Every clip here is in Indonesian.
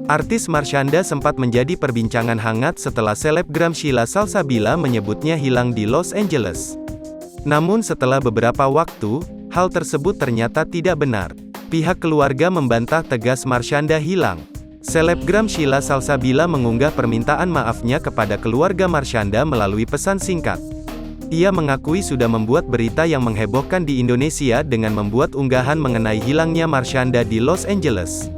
Artis Marshanda sempat menjadi perbincangan hangat setelah selebgram Sheila Salsabila menyebutnya hilang di Los Angeles. Namun setelah beberapa waktu, hal tersebut ternyata tidak benar. Pihak keluarga membantah tegas Marshanda hilang. Selebgram Sheila Salsabila mengunggah permintaan maafnya kepada keluarga Marshanda melalui pesan singkat. Ia mengakui sudah membuat berita yang menghebohkan di Indonesia dengan membuat unggahan mengenai hilangnya Marshanda di Los Angeles.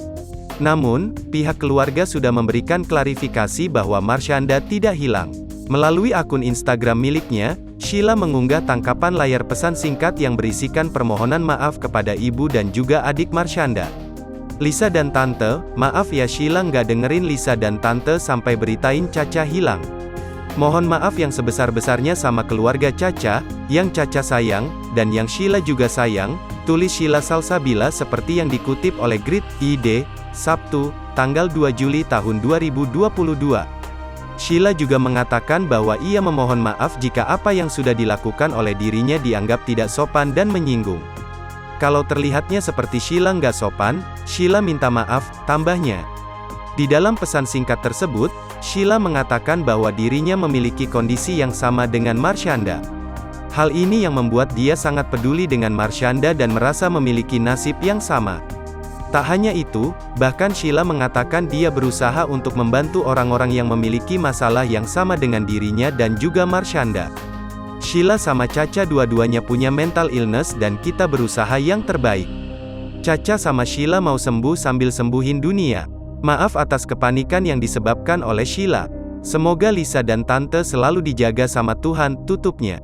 Namun, pihak keluarga sudah memberikan klarifikasi bahwa Marshanda tidak hilang. Melalui akun Instagram miliknya, Sheila mengunggah tangkapan layar pesan singkat yang berisikan permohonan maaf kepada ibu dan juga adik Marshanda. Lisa dan Tante, maaf ya Sheila nggak dengerin Lisa dan Tante sampai beritain Caca hilang. Mohon maaf yang sebesar-besarnya sama keluarga Caca, yang Caca sayang, dan yang Sheila juga sayang, tulis Sheila Salsabila seperti yang dikutip oleh Grid.id, Sabtu, tanggal 2 Juli tahun 2022. Sheila juga mengatakan bahwa ia memohon maaf jika apa yang sudah dilakukan oleh dirinya dianggap tidak sopan dan menyinggung. Kalau terlihatnya seperti Sheila nggak sopan, Sheila minta maaf, tambahnya. Di dalam pesan singkat tersebut, Sheila mengatakan bahwa dirinya memiliki kondisi yang sama dengan Marshanda. Hal ini yang membuat dia sangat peduli dengan Marshanda dan merasa memiliki nasib yang sama. Tak hanya itu, bahkan Sheila mengatakan dia berusaha untuk membantu orang-orang yang memiliki masalah yang sama dengan dirinya dan juga Marshanda. Sheila sama Caca dua-duanya punya mental illness dan kita berusaha yang terbaik. Caca sama Sheila mau sembuh sambil sembuhin dunia. Maaf atas kepanikan yang disebabkan oleh Sheila. Semoga Lisa dan Tante selalu dijaga sama Tuhan, tutupnya.